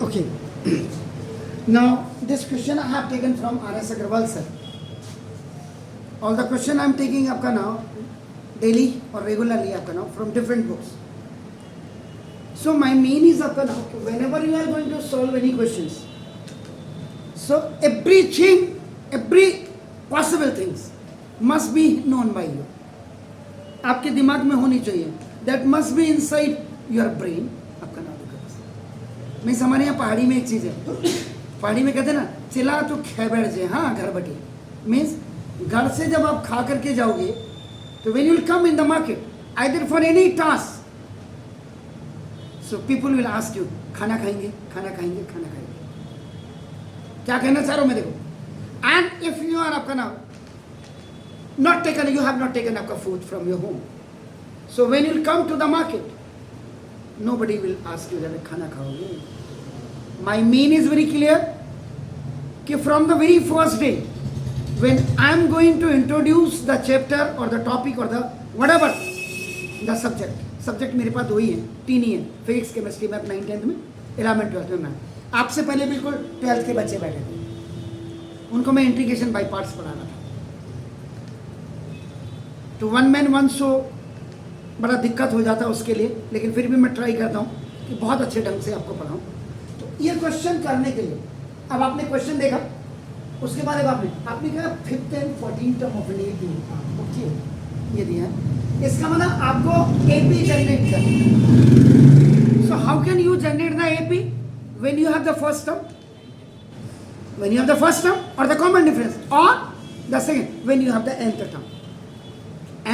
Okay. Now, this question I have taken from R.S. Agarwal sir. All the question I am taking आपका now daily or regularly आपका now from different books. So my main is आपका now whenever you are going to solve any questions, so everything, every possible things must be known by you. आपके दिमाग में होनी चाहिए. That must be inside your brain. आपका नाम देखो. मैं हमारे यहाँ पहाड़ी में एक चीज़ है. पहाड़ी में कहते हैं ना चिल्ला तो खे बैठ जाए. हाँ घर बैठे. मीन्स घर से जब आप खा करके जाओगे तो when you will come in the market either for any task, so people will ask you खाना खाएंगे, खाना खाएंगे, खाना खाएंगे. क्या कहना चाह रहा हूँ मैं देखो. And if you are आपका नाम not taken, you have not taken आपका food from your home, so when you come to the market nobody will ask you that खाना खाओगे. My mean is very clear कि from the very first day when I am going to introduce the chapter or the topic or the whatever the subject मेरे पास दो ही हैं, तीन ही हैं, physics chemistry math 9th 10th में, 11th 12th में math. आपसे पहले बिल्कुल 12th के बच्चे बैठे थे, उनको मैं इंटीग्रेशन बाय पार्ट्स पढ़ाना था. तो वन मैन वन शो बड़ा दिक्कत हो जाता है उसके लिए, लेकिन फिर भी मैं ट्राई करता हूँ कि बहुत अच्छे ढंग से आपको पढ़ाऊँ. तो ये क्वेश्चन करने के लिए अब आपने क्वेश्चन देखा, उसके बाद आपने कहा 5th and 14th term of an AP. Okay, ये दिया है. इसका मतलब आपको एपी जनरेट करना. So how can you generate the AP when you have the first term, when you have the first term और द कॉमन डिफरेंस, और the second when you have the nth term.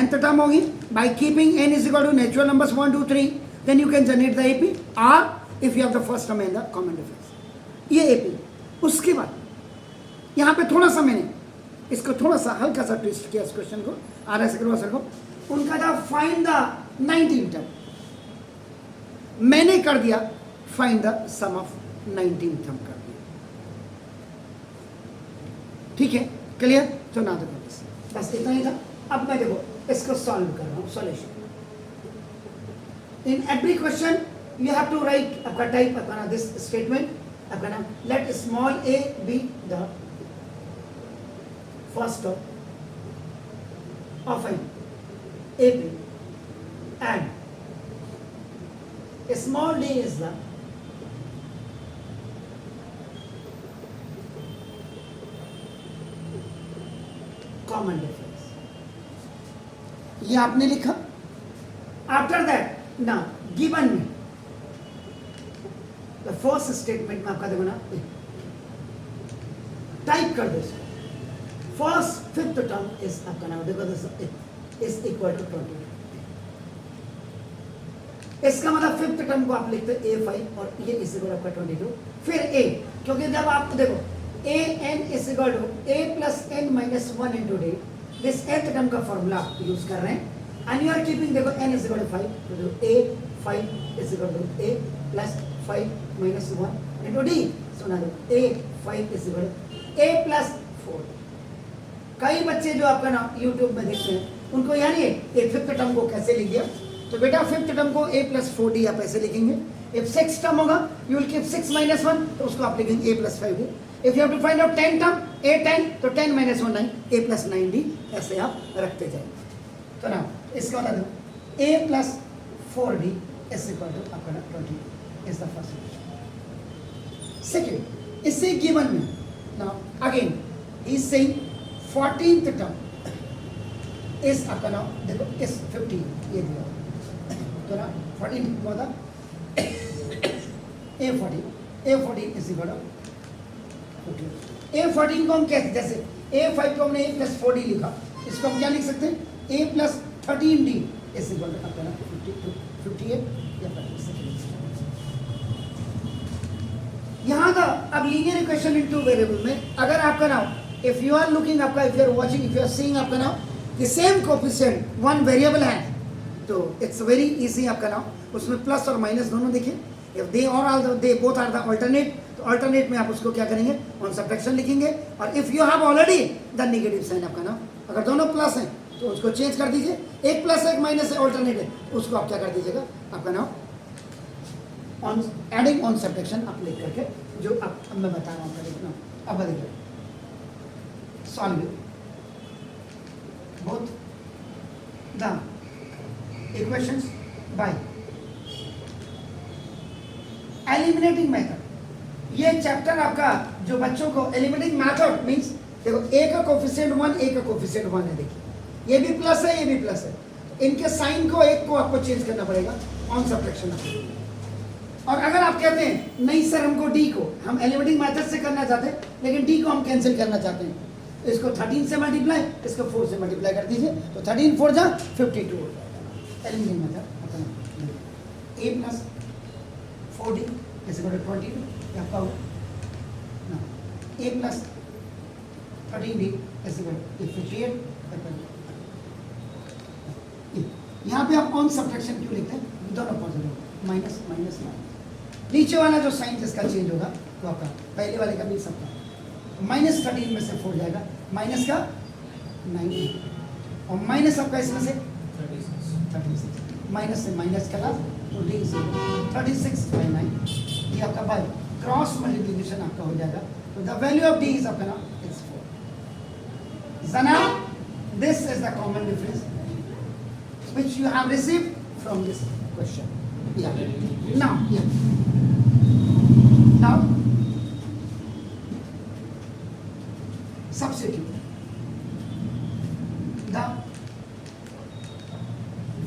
nth term होगी by keeping n is equal to natural numbers 1 2 3, then you can generate the AP, or if you have the first term and the common difference. ये AP. उसके बाद यहाँ पे थोड़ा सा मैंने इसको थोड़ा सा हल्का सा ट्विस्ट किया इस क्वेश्चन को, R.S. अग्रवाल सर को. उनका था फाइंड द 19th टर्म, मैंने कर दिया find the sum of 19th term कर दिया. ठीक है, क्लियर. तो ना देखो बस इतना ही था. अब मैं देखो इसको सॉल्व कर रहा हूँ. Solution in every question you have to write आपका टाइप अपना दिस स्टेटमेंट आपका नाम let small a b the first term of an AP and small d is the common difference. ये आपने लिखा. आफ्टर दैट ना गिवन में the first statement में आपका देखो ना टाइप कर दो. फर्स्ट 5th टर्म इज आपका नाम देखो दिस इज इक्वल टू 20. इसका मतलब 5th टर्म को आप लिखते हैं a5 और ये इज इक्वल आपका 22. फिर a, क्योंकि जब आप देखो an is equal to a plus n minus 1 into d, this nth term का फॉर्मूला यूज कर रहे हैं. एंड यू आर कीपिंग देखो n इज इक्वल टू 5, तो a5 is equal to a plus 5 minus 1 into d. सुना दो a5 is equal to a plus 4. कई बच्चे जो आपका ना यूट्यूब में देखते हैं उनको याद है ये 5th टर्म को कैसे लिख दिया. तो बेटा 5th टर्म को a प्लस 4d आप ऐसे लिखेंगे. इफ 6th टर्म होगा यू विल कीप 6 माइनस 1, तो उसको आप लिखेंगे a plus 5d. If you have to find out 10th term a10, तो 10 माइनस 1 9 a प्लस 9d ऐसे आप रखते जाएंगे. तो ना इसका बता दो a plus 4d is equal to आपका 20 is the first solution. Second, इससे गिवन में now again he is saying 14th term is आपका नाउ देखो इस 15 ये दिया. तो ना 14 को था a14 is equal to 14. a14 को हम कैसे, जैसे a5 को हमने a प्लस 4d लिखा, इसको हम क्या लिख सकते हैं a plus 13d is equal to आपका 58 या 56. यहाँ का अब लीनियर इक्वेशन इन 2 वेरिएबल में अगर आपका नाम इफ यू आर लुकिंग आपका if you are watching if you are seeing आपका नाम the same coefficient one variable है, तो इट्स वेरी इजी आपका नाम उसमें प्लस और माइनस दोनों देखिए. इफ दे और they both are the alternate, तो अल्टरनेट में आप उसको क्या करेंगे ऑन सब्ट्रैक्शन लिखेंगे. और if you have already the negative sign आपका नाम, अगर दोनों प्लस हैं तो उसको चेंज कर दीजिए. एक प्लस एक माइनस है अल्टरनेट है, तो उसको आप क्या कर दीजिएगा आपका नाम ऑन एडिंग ऑन सब्ट्रैक्शन आप लिख करके जो अब मैं बता रहा हूँ आपका देखना। अब देखिए solve both the equations by eliminating method। ये चैप्टर आपका जो बच्चों को एलिमिनेटिंग मेथड मींस देखो ए का कोफिशिएंट 1 ए का कोफिशिएंट 1 है, देखिए ये भी प्लस है ये भी प्लस है, इनके साइन को एक को आपको चेंज करना पड़ेगा ऑन सब्ट्रैक्शन। और अगर आप कहते हैं नहीं सर हमको डी को हम एलिमिनेटिंग मेथड से करना चाहते हैं लेकिन डी को हम कैंसिल करना चाहते हैं, इसको 13 से मल्टीप्लाई इसको 4 से मल्टीप्लाई कर दीजिए तो 13 4 जा 52 हो जाएगा। Eliminating method A plus 4d is equal to 22 आपका होगा ना, A plus 13d is equal to 58। यहाँ पे आप ऑन सब्ट्रैक्शन क्यों लिखते हैं, दोनों पॉजिटिव माइनस माइनस माइनस, नीचे वाला जो साइन जिसका चेंज होगा तो आपका पहले वाले का भी सबका -13 में से 4 जाएगा माइनस का 90 और माइनस आपका इसमें से 36 माइनस से माइनस का तो डी 36/9 ये आपका बाय क्रॉस मल्टीप्लिकेशन आपका हो जाएगा तो the value of D is आपका ना it's 4। So now this is the common difference which you have received from this question। Yeah. Now, yeah. Now substitute the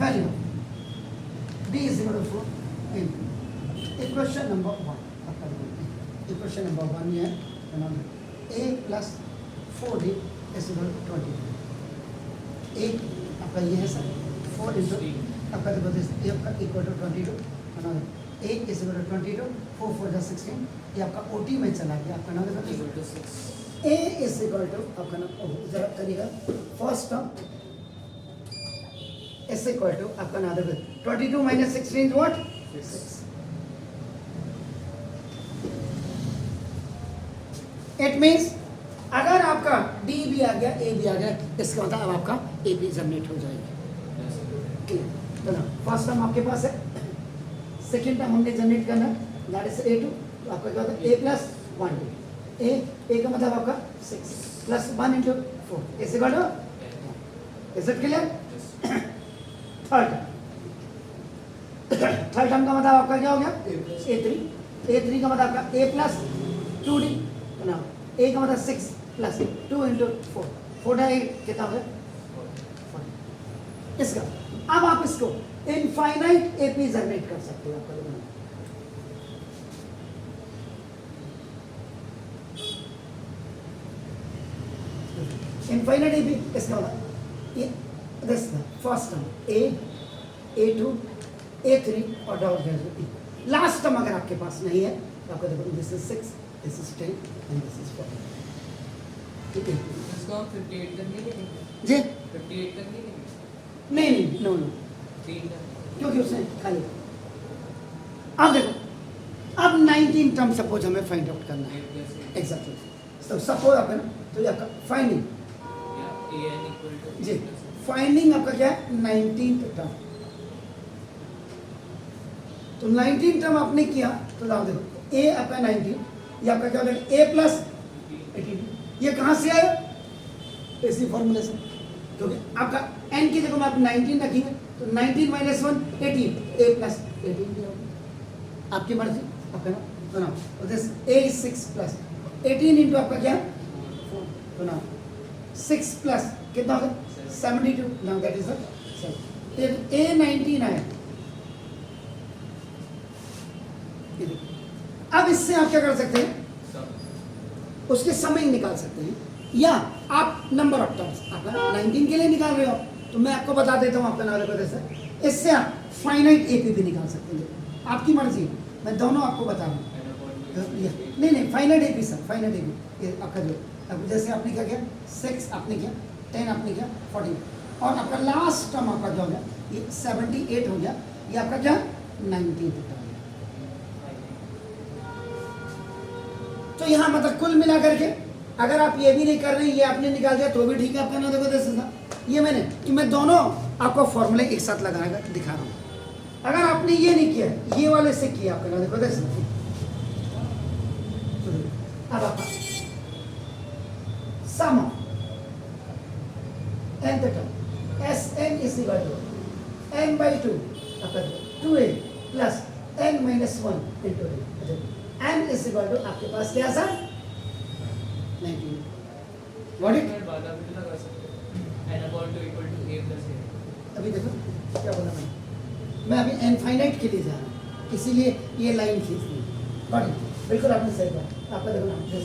value d is equal to 4 in equation number 1। equation number 1 ये है a plus 4d is equal to 22। a आपका ये है sir 4 into आपका a आपका equal to 22 a is equal to 22 4 4 जा 16 ये आपका OT में चला गया आपका नाम देखो a is equal to आपका नाम जरा करिएगा first term is equal to आपका नाम देखो 22 minus 16 is what 6। It means अगर आपका D भी आ गया A भी आ गया इसका मतलब अब आपका A भी जनरेट हो जाएगी। ठीक है तो ना फर्स्ट टर्म आपके पास है, सेकेंड टर्म हमने जनरेट करना दैट इज A2 तो आपका क्या होता है A plus 1 A का मतलब आपका 6 plus 1 into 4 is equal two is it clear. Third term का मतलब आपका क्या हो गया A3 का मतलब आपका A plus 2D ना A का मतलब 6 plus 2 into 4 4 है कितना हो गया इसका। अब आप इसको इनफाइनाइट एपी जनरेट कर सकते हो आपका इनफाइनाइट एपी इसका मतलब ये this first term A2 A3 और डॉट लास्ट टर्म अगर आपके पास नहीं है तो आपको देखो this is 6 this is 10 and this is 40। ठीक है इसको 58 तक नहीं लेंगे जी 58 तक नहीं लेंगे नहीं नो 3 क्योंकि उसने खाली अब देखो अब 19 टर्म सपोज हमें फाइंड आउट करना है एग्जैक्टली तो सपोज आपका ना तो ये आपका फाइंडिंग या an equal to जी फाइंडिंग आपका क्या है 19th टर्म तो 19 टर्म आपने किया तो देखो a आपका 19 ये आपका क्या हो जाएगा A plus 18 ये कहाँ से आया इसी फॉर्मूले से क्योंकि आपका n की जगह में आप 19 रखेंगे तो 19 minus 1 18 A plus 18 भी होगा आपकी मर्जी आपका ना तो this A is 6 plus 18 into आपका क्या 4 तो ना 6 plus कितना होगा 72 now that is the A 19 आया। अब इससे आप क्या कर सकते हैं उसके समय निकाल सकते हैं या आप नंबर ऑफ टर्म्स आपका 19 के लिए निकाल रहे हो तो मैं आपको बता देता हूँ आपका नाम से इससे आप फाइनाइट एपी भी निकाल सकते हैं आपकी मर्जी मैं दोनों आपको बता रहा हूँ नहीं finite AP sir finite AP ये आपका जो अब जैसे आपने क्या किया 6 आपने किया 10 आपने किया 14 और आपका लास्ट टर्म आपका जो हो गया ये 78 हो गया ये आपका क्या 19 टर्म। तो यहाँ मतलब कुल मिला करके अगर आप ये भी नहीं कर रहे ये आपने निकाल दिया तो भी ठीक है आपका ना देखो ये मैंने कि मैं दोनों आपको फॉर्मूले एक साथ लगाकर दिखा रहा हूँ अगर आपने ये नहीं किया, ये वाले से किया आपका, देखो देख सकते। अब आपका sum n term Sn is equal to n by 2 आपका 2a plus n minus 1 into a, n is equal to आपके पास क्या सर 19। व्हाट इट बाधा भी तो लगा सकते हैं n upon 2 equal to a plus a। अभी देखो क्या बोला मैं अभी इनफाइनाइट के लिए जा रहा हूँ, इसीलिए ये लाइन खींचनी है। गॉट इट, बिल्कुल आपने सही बात। आपका देखो ना दिस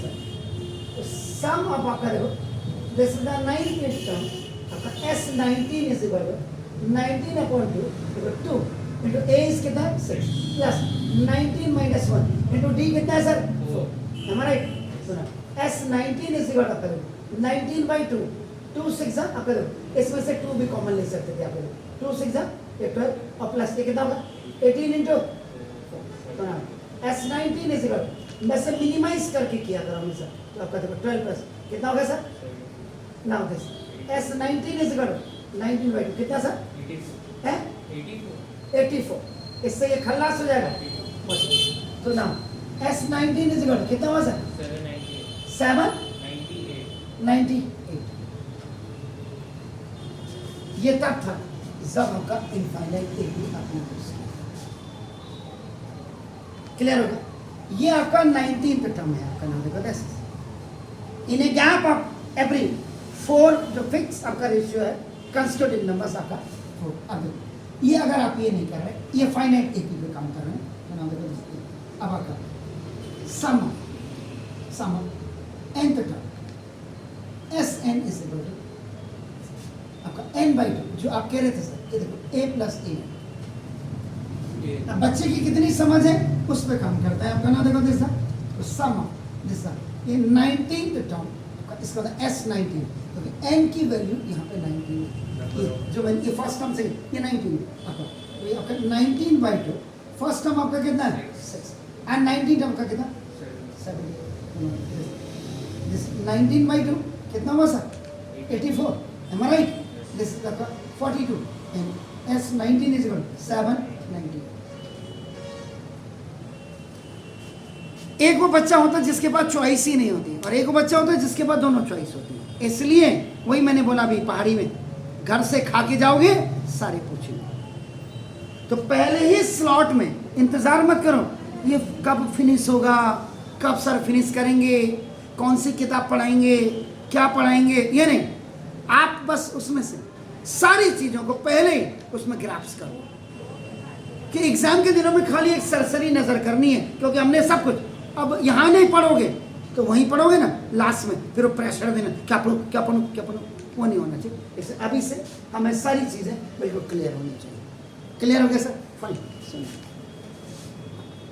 सम ऑफ आपका देखो this is the 9th term आपका S19 is equal to 19 upon 2 equal 2 into a is कितना 6 प्लस 19 माइनस 1 इनटू d कितना है सर 4। हमारा सुना S19 is equal to 19 by 2 2 6 आपका देखो इसमें से 2 भी कॉमन ले सकते थे आप लोग 2 6 ये 12 और प्लस ये कितना होगा 18 इंटू S19 इज इक्वल मैं से मिनिमाइज करके किया करो हमेशा, तो आपका देखो 12 प्लस कितना होगा sir now this S19 is equal 19 by 2 कितना सर 84 है 84। इससे ये खल्लास हो जाएगा। तो नाउ S19 इज इक्वल कितना हुआ सर 798। ये तब था जब आपका इनफाइनाइट ए बी आपने क्लियर होगा। ये आपका 19th टर्म है आपका, नाम देखो this in a gap of every 4 जो फिक्स आपका रेशियो है कंस्टिट्यूटिव नंबर्स आपका 4। अब देखो ये अगर आप ये नहीं कर रहे, ये फाइनाइट ए बी पे काम कर रहे हैं, तो नाम देखो अब आपका sum nth term Sn is equal to आपका n by 2 जो आप कह रहे थे सर, ये देखो a प्लस ए। अब बच्चे की कितनी समझ है उस पर काम करता है आपका, ना देखो दिस तो सम दिस ये 19th टर्म इसका होता है S19, तो n की वैल्यू यहाँ पे 19 है। ये जो मैंने ये फर्स्ट टर्म से ये 19 आपका, तो ये आपका 19 by 2 फर्स्ट टर्म आपका कितना है 6 एंड 19 टर्म का कितना 7। दिस 19 by 2 कितना हुआ sir 84, am I right? This is आपका 42 and S19 is equal to 790। एक वो बच्चा होता है जिसके पास चॉइस ही नहीं होती और एक वो बच्चा होता है जिसके पास दोनों चॉइस होती है। इसलिए वही मैंने बोला अभी पहाड़ी में घर से खा के जाओगे सारे पूछेंगे, तो पहले ही स्लॉट में इंतजार मत करो ये कब फिनिश होगा, कब सर फिनिश करेंगे, कौन सी किताब पढ़ाएंगे, क्या पढ़ाएंगे, ये नहीं। आप बस उसमें से सारी चीज़ों को पहले ही उसमें ग्राफ्स करो कि एग्जाम के दिनों में खाली एक सरसरी नज़र करनी है, क्योंकि हमने सब कुछ अब यहाँ नहीं पढ़ोगे तो वहीं पढ़ोगे ना लास्ट में, फिर वो प्रेशर देना क्या पढ़ूँ क्या पढ़ूँ क्या पढ़ूँ, वो नहीं होना चाहिए। इससे अभी से हमें सारी चीज़ें बिल्कुल क्लियर होनी चाहिए। क्लियर हो गया सर? फाइन सुनिए